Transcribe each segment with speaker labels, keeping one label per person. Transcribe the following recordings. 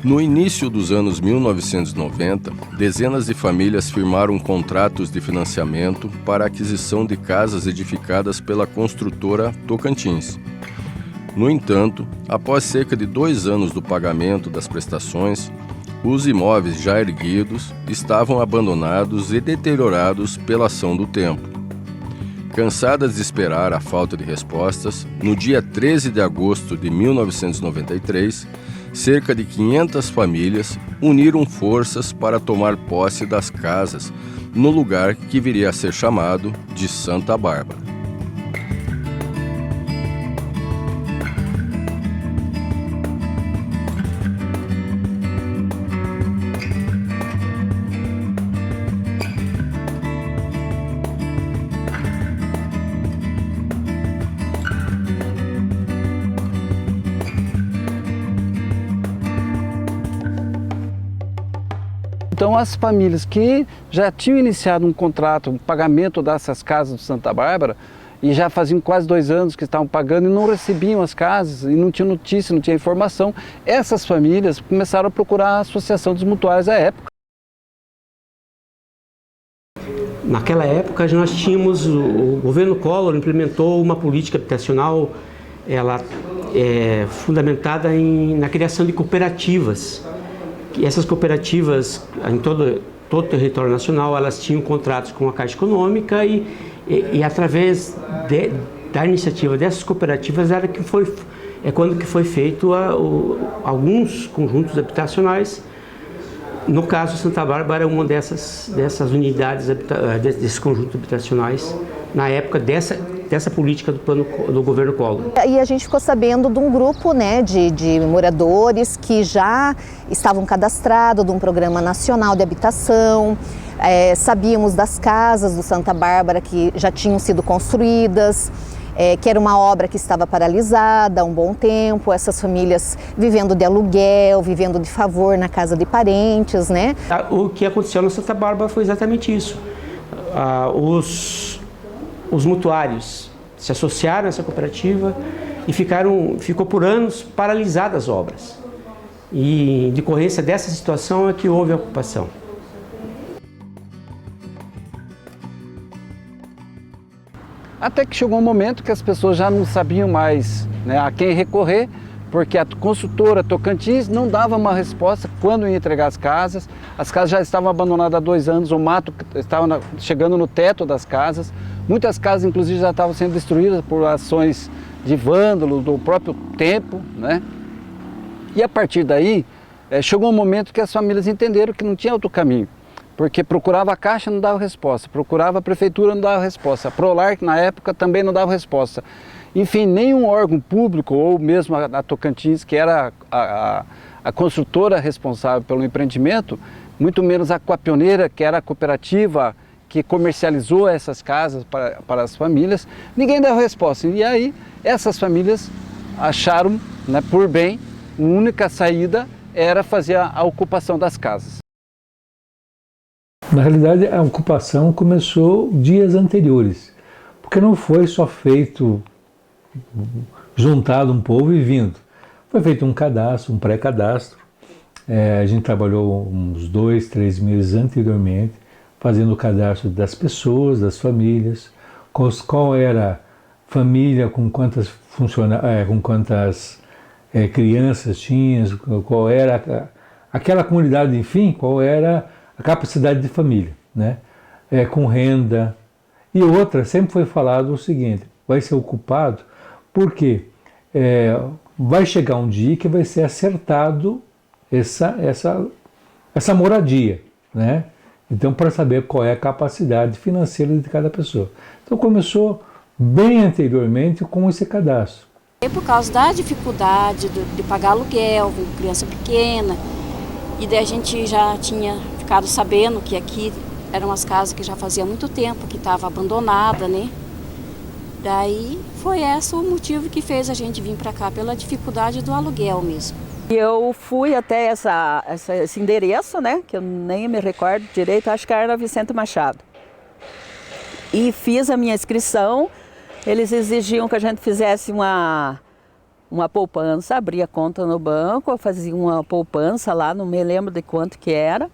Speaker 1: No início dos anos 1990, dezenas de famílias firmaram contratos de financiamento para a aquisição de casas edificadas pela construtora Tocantins. No entanto, após cerca de 2 anos do pagamento das prestações, os imóveis já erguidos estavam abandonados e deteriorados pela ação do tempo. Cansadas de esperar a falta de respostas, no dia 13 de agosto de 1993, cerca de 500 famílias uniram forças para tomar posse das casas no lugar que viria a ser chamado de Santa Bárbara.
Speaker 2: Então, as famílias que já tinham iniciado um contrato, um pagamento dessas casas do Santa Bárbara, e já faziam quase 2 anos que estavam pagando e não recebiam as casas, e não tinha notícia, não tinha informação, essas famílias começaram a procurar a Associação dos Mutuários à época.
Speaker 3: Naquela época, nós tínhamos, o governo Collor implementou uma política habitacional, ela fundamentada na criação de cooperativas. E essas cooperativas, em todo o território nacional, elas tinham contratos com a Caixa Econômica e através da iniciativa dessas cooperativas quando que foi feito alguns conjuntos habitacionais. No caso, Santa Bárbara é uma dessas unidades, desses conjuntos habitacionais, na época dessa política do governo Collor.
Speaker 4: E a gente ficou sabendo de um grupo, né, de moradores que já estavam cadastrados de um programa nacional de habitação. Sabíamos das casas do Santa Bárbara que já tinham sido construídas, que era uma obra que estava paralisada há um bom tempo, essas famílias vivendo de aluguel, vivendo de favor na casa de parentes, né?
Speaker 3: O que aconteceu na Santa Bárbara foi exatamente isso. Os mutuários se associaram a essa cooperativa e ficou por anos paralisadas as obras. E, em decorrência dessa situação, é que houve a ocupação.
Speaker 2: Até que chegou um momento que as pessoas já não sabiam mais, né, a quem recorrer, porque a construtora Tocantins não dava uma resposta quando ia entregar as casas já estavam abandonadas há 2 anos, o mato estava chegando no teto das casas, muitas casas inclusive já estavam sendo destruídas por ações de vândalos do próprio tempo, né? E a partir daí, chegou um momento que as famílias entenderam que não tinha outro caminho, porque procurava a Caixa, não dava resposta, procurava a Prefeitura, não dava resposta, a Prolar, que na época também não dava resposta. Enfim, nenhum órgão público, ou mesmo a Tocantins, que era a construtora responsável pelo empreendimento, muito menos a Coapioneira, que era a cooperativa que comercializou essas casas para as famílias, ninguém dava resposta. E aí, essas famílias acharam, né, por bem, a única saída era fazer a ocupação das casas.
Speaker 5: Na realidade, a ocupação começou dias anteriores, porque não foi só feito juntado um povo e vindo. Foi feito um cadastro, um pré-cadastro. A gente trabalhou uns 2, 3 meses anteriormente, fazendo o cadastro das pessoas, das famílias, qual era a família, com quantas crianças tinha, qual era aquela comunidade, enfim, qual era a capacidade de família, né? Com renda. E outra, sempre foi falado o seguinte, vai ser ocupado porque vai chegar um dia que vai ser acertado essa moradia, né? Então, para saber qual é a capacidade financeira de cada pessoa. Então, começou bem anteriormente com esse cadastro.
Speaker 6: Por causa da dificuldade de pagar aluguel, com criança pequena, e daí a gente já tinha ficado sabendo que aqui eram as casas que já fazia muito tempo, que estava abandonada, né? Daí foi esse o motivo que fez a gente vir para cá, pela dificuldade do aluguel mesmo.
Speaker 7: Eu fui até esse endereço, né, que eu nem me recordo direito, acho que era Vicente Machado. E fiz a minha inscrição, eles exigiam que a gente fizesse uma uma poupança, abria conta no banco, eu fazia uma poupança lá, não me lembro de quanto que era,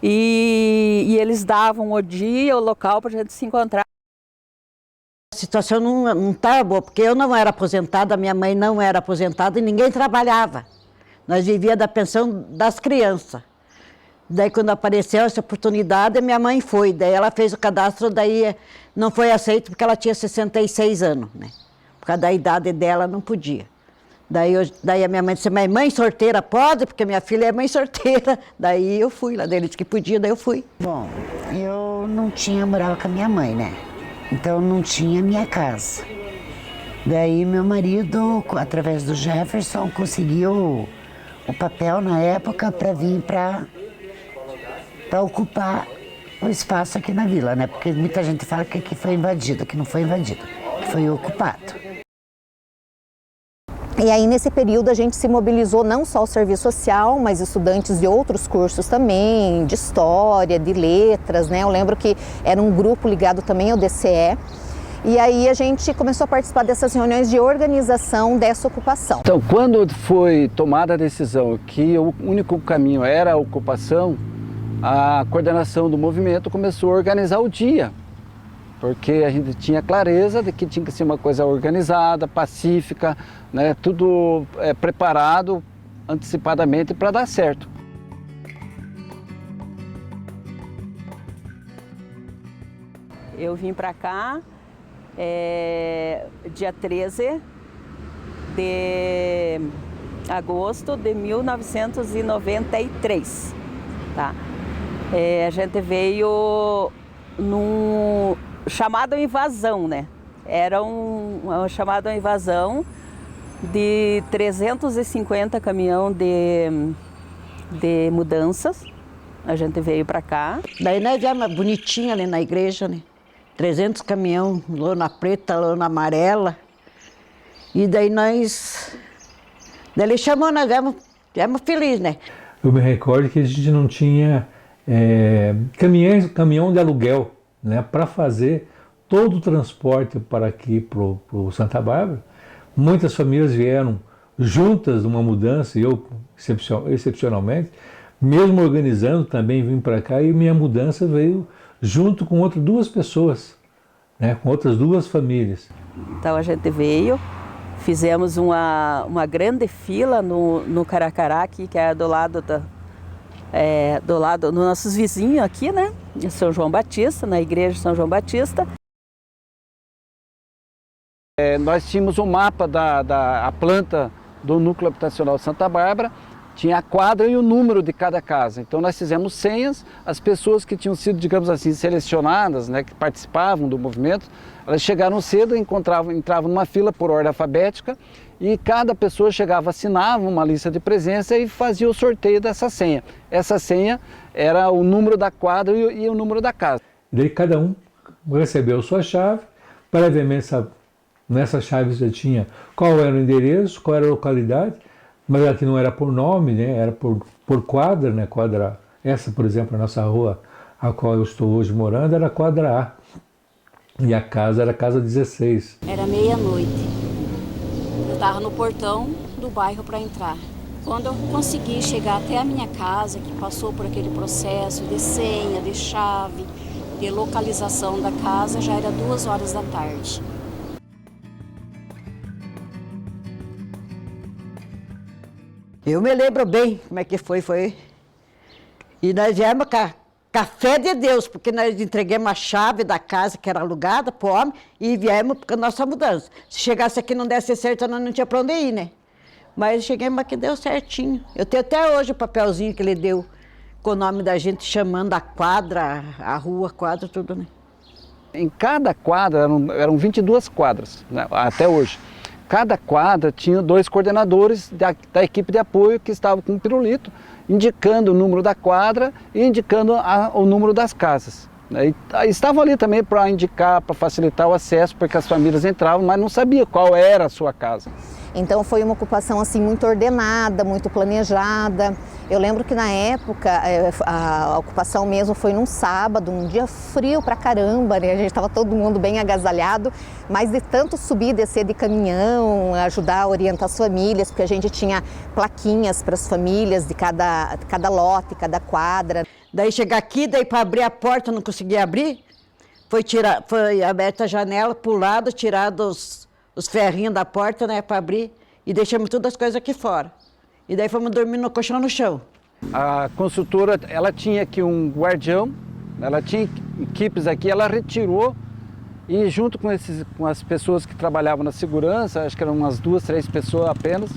Speaker 7: e eles davam o dia, o local para a gente se encontrar.
Speaker 8: A situação não estava boa, porque eu não era aposentada, minha mãe não era aposentada e ninguém trabalhava. Nós vivíamos da pensão das crianças. Daí quando apareceu essa oportunidade, minha mãe foi, daí ela fez o cadastro, daí não foi aceito porque ela tinha 66 anos, né? Por causa da idade dela, não podia. Daí a minha mãe disse, mas mãe sorteira pode? Porque minha filha é mãe sorteira. Daí eu fui lá, daí ele disse que podia, daí eu fui.
Speaker 9: Bom, eu não morava com a minha mãe, né? Então não tinha minha casa. Daí meu marido, através do Jefferson, conseguiu o papel na época para vir para ocupar o espaço aqui na vila, né? Porque muita gente fala que aqui foi invadido, que não foi invadido, que foi ocupado.
Speaker 4: E aí, nesse período, a gente se mobilizou não só o serviço social, mas estudantes de outros cursos também, de história, de letras, né? Eu lembro que era um grupo ligado também ao DCE. E aí a gente começou a participar dessas reuniões de organização dessa ocupação.
Speaker 2: Então, quando foi tomada a decisão que o único caminho era a ocupação, a coordenação do movimento começou a organizar o dia. Porque a gente tinha clareza de que tinha que ser uma coisa organizada, pacífica, né, tudo preparado antecipadamente para dar certo.
Speaker 7: Eu vim para cá dia 13 de agosto de 1993. Tá? A gente veio num chamado invasão, né? Era uma chamada invasão de 350 caminhão de mudanças. A gente veio para cá.
Speaker 8: Daí nós viemos bonitinha ali na igreja, né? 300 caminhão, lona preta, lona amarela. E daí nós... Daí ele chamou, nós viemos felizes, né?
Speaker 5: Eu me recordo que a gente não tinha caminhão de aluguel, né, para fazer todo o transporte para aqui, para o Santa Bárbara. Muitas famílias vieram juntas numa mudança, e eu, excepcionalmente, mesmo organizando, também vim para cá, e minha mudança veio junto com outras 2 pessoas, né, com outras 2 famílias.
Speaker 7: Então a gente veio, fizemos uma grande fila no Caracará, aqui, que é do lado dos nossos vizinhos aqui, né? Em São João Batista, na igreja de São João Batista.
Speaker 2: Nós tínhamos um mapa da planta do núcleo habitacional Santa Bárbara, tinha a quadra e o número de cada casa. Então nós fizemos senhas, as pessoas que tinham sido, digamos assim, selecionadas, né, que participavam do movimento, elas chegaram cedo, entravam numa fila por ordem alfabética e cada pessoa chegava, assinava uma lista de presença e fazia o sorteio dessa senha. Essa senha era o número da quadra e o número da casa.
Speaker 5: Daí cada um recebeu sua chave, previamente nessa chave já tinha qual era o endereço, qual era a localidade, mas aqui não era por nome, né? Era por quadra, né? Quadra, essa, por exemplo, a nossa rua, a qual eu estou hoje morando, era a quadra A. E a casa era a casa 16.
Speaker 6: Era meia-noite. Eu estava no portão do bairro para entrar. Quando eu consegui chegar até a minha casa, que passou por aquele processo de senha, de chave, de localização da casa, já era 2 horas da tarde.
Speaker 8: Eu me lembro bem como é que foi. E nós viemos com a fé de Deus, porque nós entregamos a chave da casa que era alugada para o homem e viemos com a nossa mudança. Se chegasse aqui e não desse certo, nós não tinha para onde ir, né? Mas chegamos aqui, deu certinho. Eu tenho até hoje o papelzinho que ele deu com o nome da gente, chamando a quadra, a rua, quadra, tudo, né?
Speaker 2: Em cada quadra, eram 22 quadras, né, até hoje. Cada quadra tinha 2 coordenadores da equipe de apoio que estavam com um pirulito, indicando o número da quadra e indicando o número das casas. E estavam ali também para indicar, para facilitar o acesso, porque as famílias entravam, mas não sabiam qual era a sua casa.
Speaker 4: Então foi uma ocupação assim muito ordenada, muito planejada. Eu lembro que na época a ocupação mesmo foi num sábado, um dia frio pra caramba, né? A gente estava todo mundo bem agasalhado, mas de tanto subir e descer de caminhão, ajudar a orientar as famílias, porque a gente tinha plaquinhas para as famílias de cada lote, cada quadra.
Speaker 8: Daí chegar aqui, daí para abrir a porta não conseguia abrir, foi aberta a janela para o lado, tirados os ferrinhos da porta, né, para abrir, e deixamos todas as coisas aqui fora. E daí fomos dormir no colchão no chão.
Speaker 2: A construtora, ela tinha aqui um guardião, ela tinha equipes aqui, ela retirou e junto com as pessoas que trabalhavam na segurança, acho que eram umas 2, 3 pessoas apenas,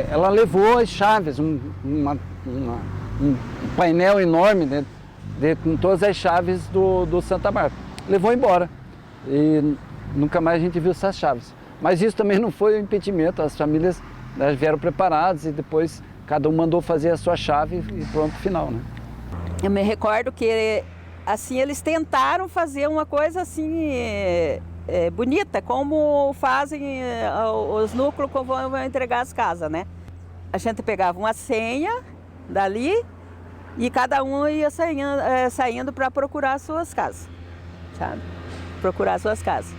Speaker 2: ela levou as chaves, um painel enorme, né, com todas as chaves do Santa Bárbara. Levou embora e nunca mais a gente viu essas chaves. Mas isso também não foi um impedimento, as famílias vieram preparadas e depois cada um mandou fazer a sua chave e pronto, final, né?
Speaker 7: Eu me recordo que assim eles tentaram fazer uma coisa assim bonita, como fazem os núcleos que vão entregar as casas, né? A gente pegava uma senha dali e cada um ia saindo para procurar as suas casas, sabe? Procurar as suas casas.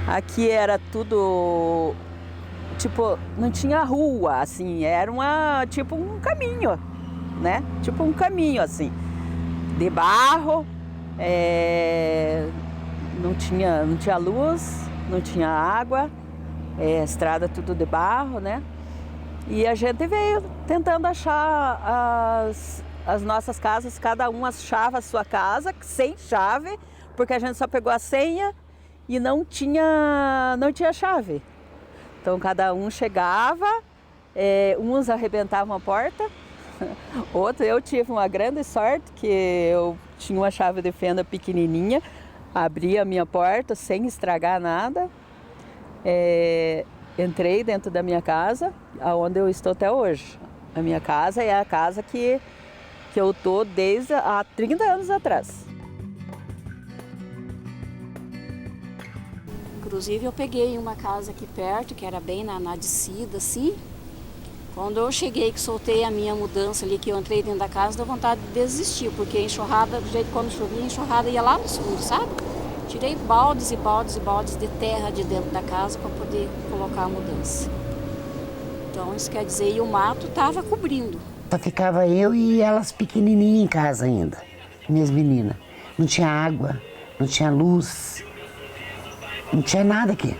Speaker 7: Aqui era tudo, tipo, não tinha rua, assim, era tipo um caminho, né? Tipo um caminho, assim, de barro, não tinha luz, não tinha água, estrada tudo de barro, né? E a gente veio tentando achar as nossas casas, cada um achava a sua casa, sem chave, porque a gente só pegou a senha e não tinha chave. Então cada um chegava, uns arrebentavam a porta, eu tive uma grande sorte que eu tinha uma chave de fenda pequenininha, abri a minha porta sem estragar nada, entrei dentro da minha casa, onde eu estou até hoje. A minha casa é a casa que eu estou desde há 30 anos atrás.
Speaker 6: Inclusive eu peguei uma casa aqui perto, que era bem na descida, assim. Quando eu cheguei, que soltei a minha mudança ali, que eu entrei dentro da casa, deu vontade de desistir, porque a enxurrada, do jeito que quando chovia, a enxurrada ia lá no fundo, sabe? Tirei baldes e baldes e baldes de terra de dentro da casa para poder colocar a mudança. Então isso quer dizer, e o mato estava cobrindo.
Speaker 9: Só ficava eu e elas pequenininhas em casa ainda, minhas meninas. Não tinha água, não tinha luz. Não tinha nada aqui.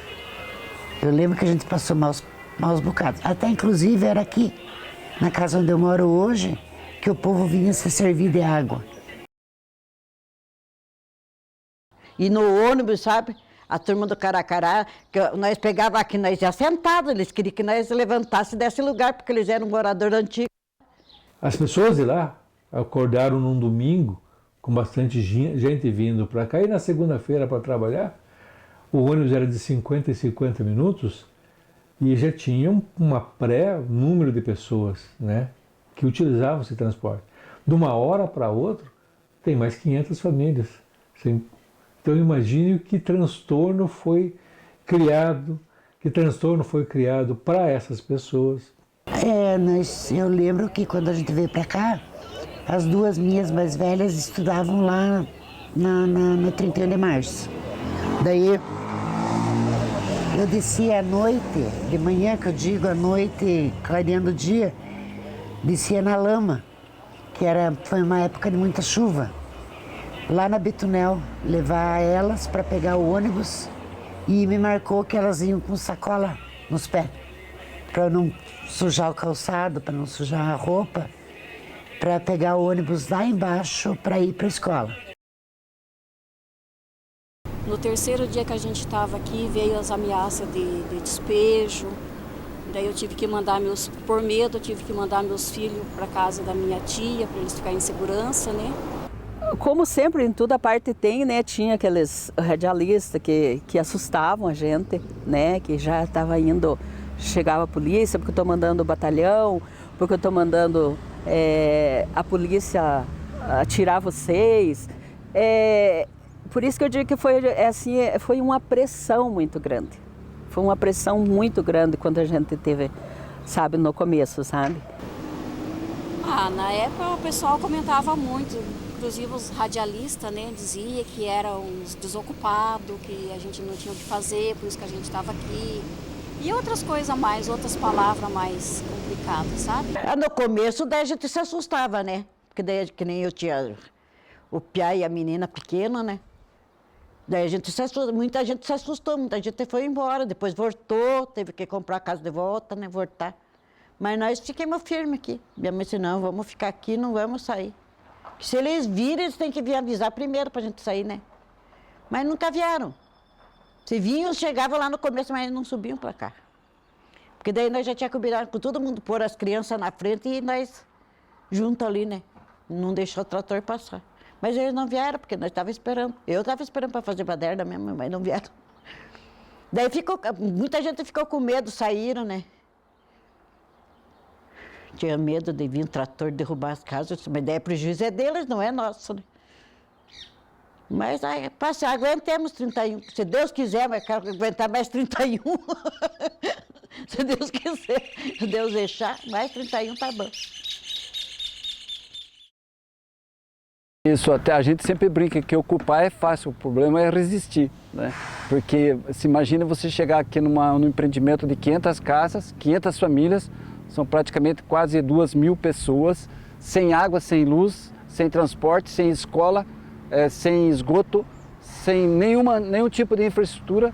Speaker 9: Eu lembro que a gente passou maus bocados. Até inclusive era aqui, na casa onde eu moro hoje, que o povo vinha se servir de água.
Speaker 8: E no ônibus, sabe, a turma do Caracará, que nós pegava aqui, nós já sentados, eles queriam que nós levantássemos desse lugar, porque eles eram moradores antigos.
Speaker 5: As pessoas de lá acordaram num domingo, com bastante gente vindo para cá, e na segunda-feira para trabalhar, o ônibus era de 50 em 50 minutos e já tinha uma pré-número de pessoas, né, que utilizavam esse transporte. De uma hora para outra, tem mais 500 famílias. Então imagine que transtorno foi criado, para essas pessoas.
Speaker 9: Eu lembro que quando a gente veio para cá, as duas minhas mais velhas estudavam lá no 31 de março. Daí eu descia à noite, de manhã que eu digo, à noite, clareando o dia, descia na lama, que foi uma época de muita chuva, lá na Betunel, levar elas para pegar o ônibus, e me marcou que elas iam com sacola nos pés, para não sujar o calçado, para não sujar a roupa, para pegar o ônibus lá embaixo para ir para a escola.
Speaker 6: No terceiro dia que a gente estava aqui, veio as ameaças de despejo. Daí eu tive que mandar por medo, eu tive que mandar meus filhos para casa da minha tia, para eles ficarem em segurança, né?
Speaker 7: Como sempre, em toda parte tem, né? Tinha aqueles radialistas que assustavam a gente, né? Que já estava indo, chegava a polícia, porque eu estou mandando o batalhão, porque eu estou mandando a polícia atirar vocês. Por isso que eu digo que foi uma pressão muito grande. Foi uma pressão muito grande quando a gente teve, sabe, no começo, sabe?
Speaker 6: Na época o pessoal comentava muito, inclusive os radialistas, né, dizia que eram uns desocupados, que a gente não tinha o que fazer, por isso que a gente estava aqui. E outras coisas mais, outras palavras mais complicadas, sabe?
Speaker 8: No começo daí a gente se assustava, né? Porque daí que nem eu tinha o piá e a menina pequena, né? Daí a gente se assustou, muita gente se assustou, muita gente foi embora, depois voltou, teve que comprar a casa de volta, né? Voltar. Mas nós ficamos firmes aqui. Minha mãe disse, não, vamos ficar aqui, não vamos sair. Se eles virem, eles têm que vir avisar primeiro pra gente sair, né? Mas nunca vieram. Se vinham, chegavam lá no começo, mas não subiam para cá. Porque daí nós já tínhamos combinado com todo mundo pôr as crianças na frente e nós juntos ali, né? Não deixou o trator passar. Mas eles não vieram, porque nós estávamos esperando. Eu estava esperando para fazer baderna mesmo, mas não vieram. Daí muita gente ficou com medo, saíram, né? Tinha medo de vir um trator derrubar as casas, mas daí o prejuízo é deles, não é nosso, né? Mas aí, aguentemos 31. Se Deus quiser, mas quero aguentar mais 31. Se Deus quiser, se Deus deixar, mais 31 tá bom.
Speaker 2: Isso, até a gente sempre brinca que ocupar é fácil, o problema é resistir, né? Porque se imagina você chegar aqui num empreendimento de 500 casas, 500 famílias, são praticamente quase 2.000 pessoas, sem água, sem luz, sem transporte, sem escola, sem esgoto, sem nenhum tipo de infraestrutura.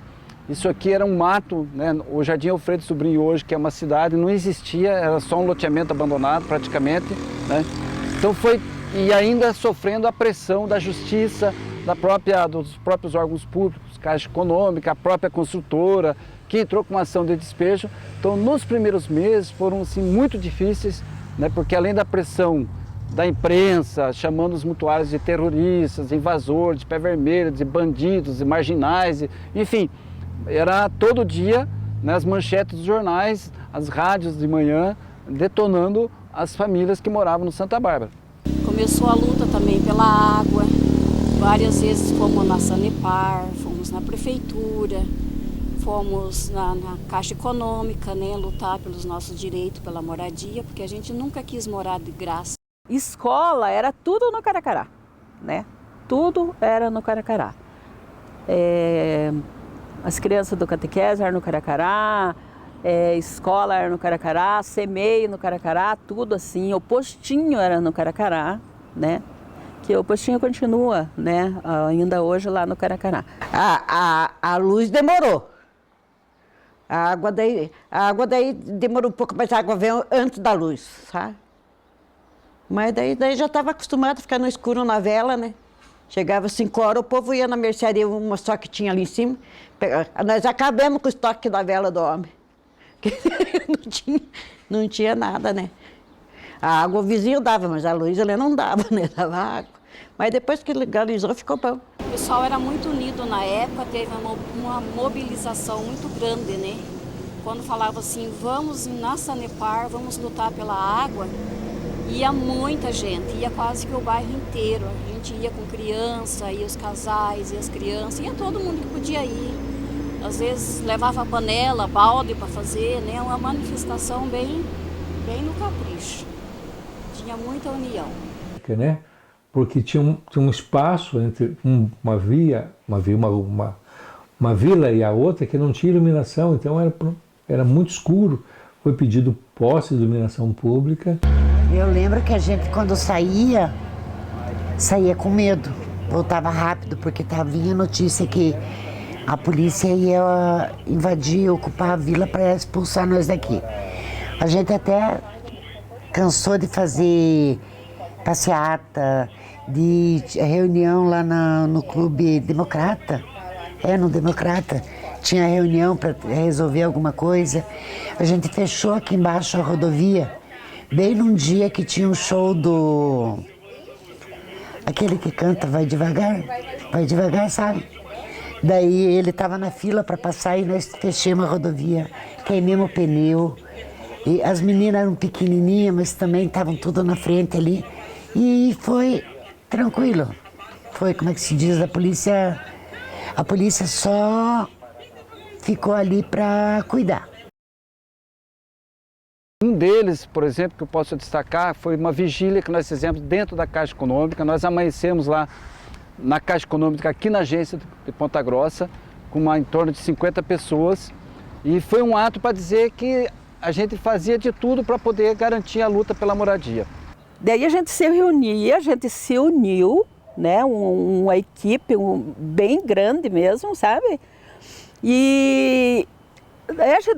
Speaker 2: Isso aqui era um mato, né? O Jardim Alfredo Sobrinho hoje, que é uma cidade, não existia, era só um loteamento abandonado praticamente, né? Então e ainda sofrendo a pressão da justiça, dos próprios órgãos públicos, Caixa Econômica, a própria construtora, que entrou com uma ação de despejo. Então, nos primeiros meses foram assim, muito difíceis, né? Porque além da pressão da imprensa, chamando os mutuários de terroristas, invasores, de pé vermelho, de bandidos, de marginais, enfim, era todo dia, né, as manchetes dos jornais, as rádios de manhã, detonando as famílias que moravam no Santa Bárbara.
Speaker 6: Começou a luta também pela água, várias vezes fomos na Sanepar, fomos na prefeitura, fomos na Caixa Econômica, né, lutar pelos nossos direitos, pela moradia, porque a gente nunca quis morar de graça.
Speaker 7: Escola era tudo no Caracará, né? Tudo era no Caracará. As crianças do catequese eram no Caracará, escola era no Caracará, CEMEI no Caracará, tudo assim. O postinho era no Caracará, né? Que o postinho continua, né? Ainda hoje lá no Caracará.
Speaker 8: A luz demorou. A água daí demorou um pouco, mas a água veio antes da luz, sabe? Mas daí já estava acostumado a ficar no escuro na vela, né? Chegava 5 horas, o povo ia na mercearia, uma só que tinha ali em cima. Nós acabamos com o estoque da vela do homem. Não tinha nada, né? A água o vizinho dava, mas a luz ele não dava, né? Dava água. Mas depois que legalizou, ficou bom.
Speaker 6: O pessoal era muito unido na época, teve uma mobilização muito grande, né? Quando falava assim, vamos na Sanepar, vamos lutar pela água, ia muita gente, ia quase que o bairro inteiro. A gente ia com criança, ia os casais, ia as crianças, ia todo mundo que podia ir. Às vezes levava panela, balde para fazer, né? Uma manifestação bem no capricho. Tinha muita união.
Speaker 5: Né? Porque tinha um espaço entre uma vila e a outra que não tinha iluminação, então era muito escuro. Foi pedido posse de iluminação pública.
Speaker 9: Eu lembro que a gente, quando saía com medo, voltava rápido, porque vinha notícia que a polícia ia invadir, ocupar a vila para expulsar nós daqui. A gente até cansou de fazer passeata, de reunião lá no Clube Democrata. No Democrata. Tinha reunião para resolver alguma coisa. A gente fechou aqui embaixo a rodovia, bem num dia que tinha um show aquele que canta Vai Devagar, sabe? Daí ele estava na fila para passar e nós fechamos a rodovia, queimamos o pneu. E as meninas eram pequenininhas, mas também estavam tudo na frente ali. E foi tranquilo. Foi, como é que se diz, a polícia só ficou ali para cuidar.
Speaker 2: deles, por exemplo, que eu posso destacar, foi uma vigília que nós fizemos dentro da Caixa Econômica. Nós amanhecemos lá na Caixa Econômica, aqui na agência de Ponta Grossa, com em torno de 50 pessoas. E foi um ato para dizer que a gente fazia de tudo para poder garantir a luta pela moradia.
Speaker 7: Daí a gente se reunia, a gente se uniu, né, uma equipe bem grande mesmo, sabe? E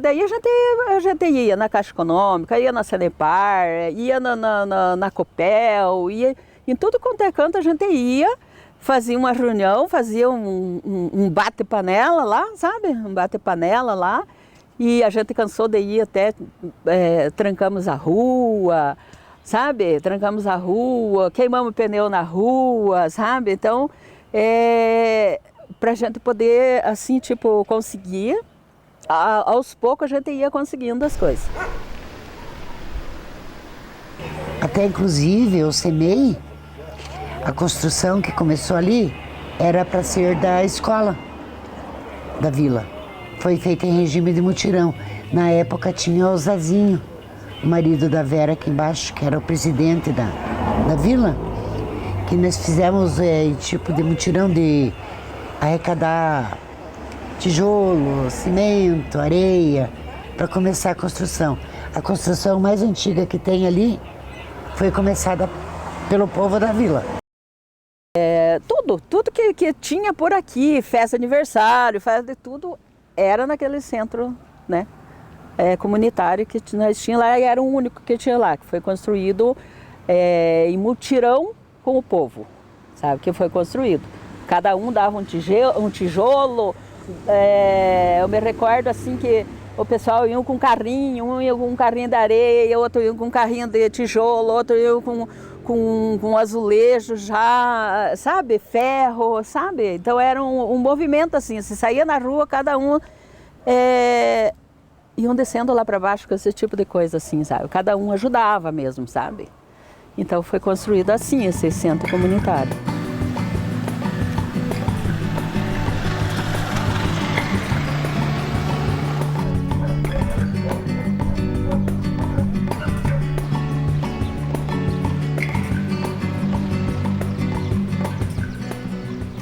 Speaker 7: daí a gente ia na Caixa Econômica, ia na Sanepar, ia na Copel, ia em tudo quanto é canto a gente ia, fazia uma reunião, fazia um bate-panela lá, sabe? Um bate-panela lá. E a gente cansou de ir até, trancamos a rua, sabe? Trancamos a rua, queimamos pneu na rua, sabe? Então, para a gente poder, assim, tipo, conseguir, aos poucos a gente ia conseguindo as coisas.
Speaker 9: Até inclusive eu semei, a construção que começou ali era para ser da escola da vila. Foi feita em regime de mutirão. Na época tinha o Zazinho, o marido da Vera aqui embaixo, que era o presidente da vila, que nós fizemos tipo de mutirão de arrecadar tijolo, cimento, areia, para começar a construção. A construção mais antiga que tem ali foi começada pelo povo da vila.
Speaker 7: Tudo que tinha por aqui, festa de aniversário, festa de tudo, era naquele centro, né, comunitário que nós tínhamos lá, e era o único que tinha lá, que foi construído em mutirão com o povo, sabe, que foi construído. Cada um dava um tijolo, eu me recordo assim que o pessoal ia com um carrinho, um ia com um carrinho de areia, outro ia com um carrinho de tijolo, outro ia com azulejo já, sabe, ferro, sabe? Então era um movimento assim, se saía na rua, cada um iam descendo lá para baixo com esse tipo de coisa assim, sabe? Cada um ajudava mesmo, sabe? Então foi construído assim esse centro comunitário.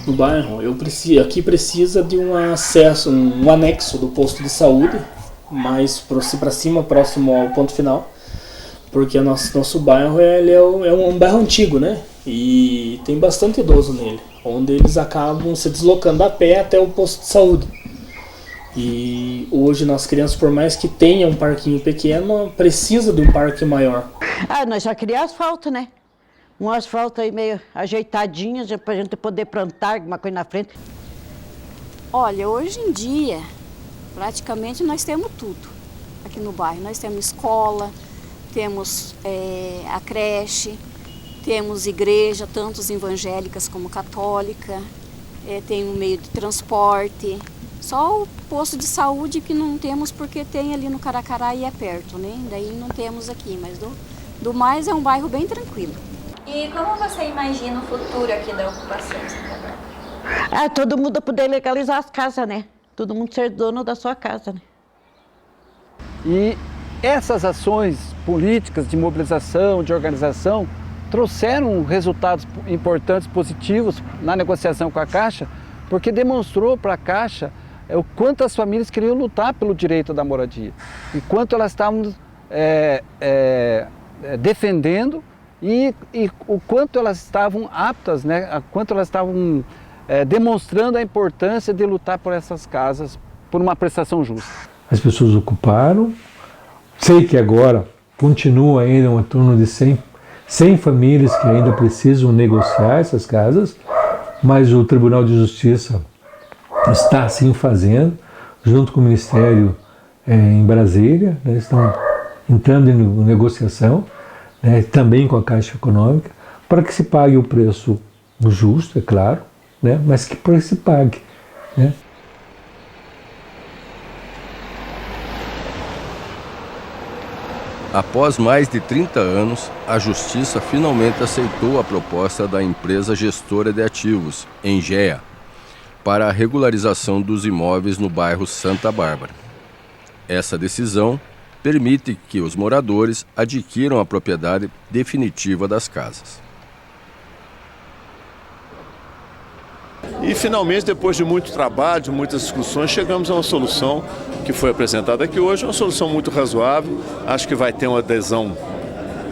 Speaker 10: No bairro, aqui precisa de um acesso, um anexo do posto de saúde, mais para cima, próximo ao ponto final, porque nosso bairro ele é um bairro antigo, né? E tem bastante idoso nele, onde eles acabam se deslocando a pé até o posto de saúde. E hoje nas crianças, por mais que tenha um parquinho pequeno, precisa de um parque maior.
Speaker 8: Nós já queríamos asfalto, né? Um asfalto aí meio ajeitadinho, para a gente poder plantar alguma coisa na frente.
Speaker 6: Olha, hoje em dia, praticamente nós temos tudo aqui no bairro. Nós temos escola, temos a creche, temos igreja, tanto evangélicas como católica, tem um meio de transporte. Só o posto de saúde que não temos porque tem ali no Caracará e é perto, né? Daí não temos aqui, mas do mais é um bairro bem tranquilo.
Speaker 11: E como você imagina o futuro aqui da ocupação de Santa Bárbara?
Speaker 8: Todo mundo poder legalizar as casas, né? Todo mundo ser dono da sua casa, né?
Speaker 2: E essas ações políticas de mobilização, de organização, trouxeram resultados importantes, positivos na negociação com a Caixa, porque demonstrou para a Caixa o quanto as famílias queriam lutar pelo direito da moradia e quanto elas estavam defendendo e o quanto elas estavam aptas, né? O quanto elas estavam demonstrando a importância de lutar por essas casas, por uma prestação justa.
Speaker 5: As pessoas ocuparam, sei que agora continua ainda em torno de 100 famílias que ainda precisam negociar essas casas, mas o Tribunal de Justiça está assim fazendo, junto com o Ministério em Brasília, né, estão entrando em negociação, né, também com a Caixa Econômica, para que se pague o preço justo, é claro, né, mas que se pague. Né.
Speaker 1: Após mais de 30 anos, a Justiça finalmente aceitou a proposta da empresa gestora de ativos, Engea, para a regularização dos imóveis no bairro Santa Bárbara. Essa decisão permite que os moradores adquiram a propriedade definitiva das casas.
Speaker 12: E finalmente, depois de muito trabalho, de muitas discussões, chegamos a uma solução que foi apresentada aqui hoje, uma solução muito razoável. Acho que vai ter uma adesão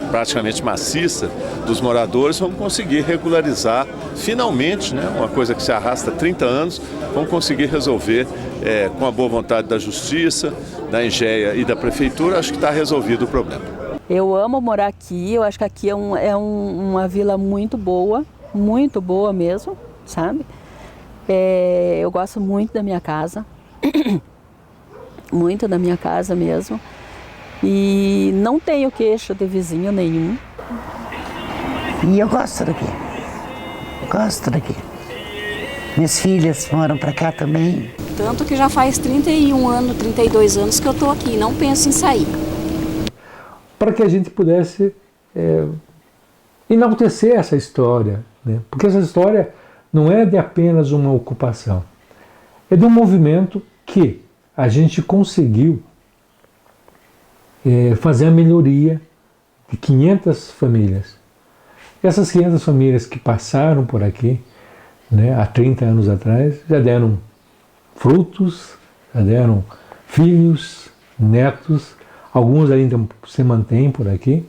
Speaker 12: praticamente maciça dos moradores. Vamos conseguir regularizar finalmente, né, uma coisa que se arrasta há 30 anos, vamos conseguir resolver com a boa vontade da Justiça, da Engea e da Prefeitura. Acho que está resolvido o problema.
Speaker 7: Eu amo morar aqui, eu acho que aqui uma vila muito boa mesmo, sabe? Eu gosto muito da minha casa, muito da minha casa mesmo, e não tenho queixo de vizinho nenhum.
Speaker 9: E eu gosto daqui, Minhas filhas moram para cá também.
Speaker 6: Tanto que já faz 31 anos, 32 anos que eu estou aqui, não penso em sair.
Speaker 5: Para que a gente pudesse enaltecer essa história, né? Porque essa história não é de apenas uma ocupação, é de um movimento que a gente conseguiu fazer a melhoria de 500 famílias. Essas 500 famílias que passaram por aqui, né, há 30 anos atrás, já deram frutos, já deram filhos, netos, alguns ainda se mantêm por aqui.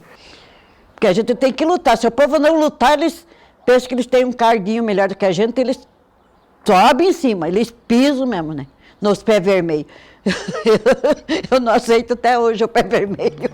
Speaker 8: Porque a gente tem que lutar. Se o povo não lutar, eles pensam que eles têm um carguinho melhor do que a gente, eles sobem em cima, eles pisam mesmo, né? Nos pés vermelhos. Eu não aceito até hoje o pé vermelho.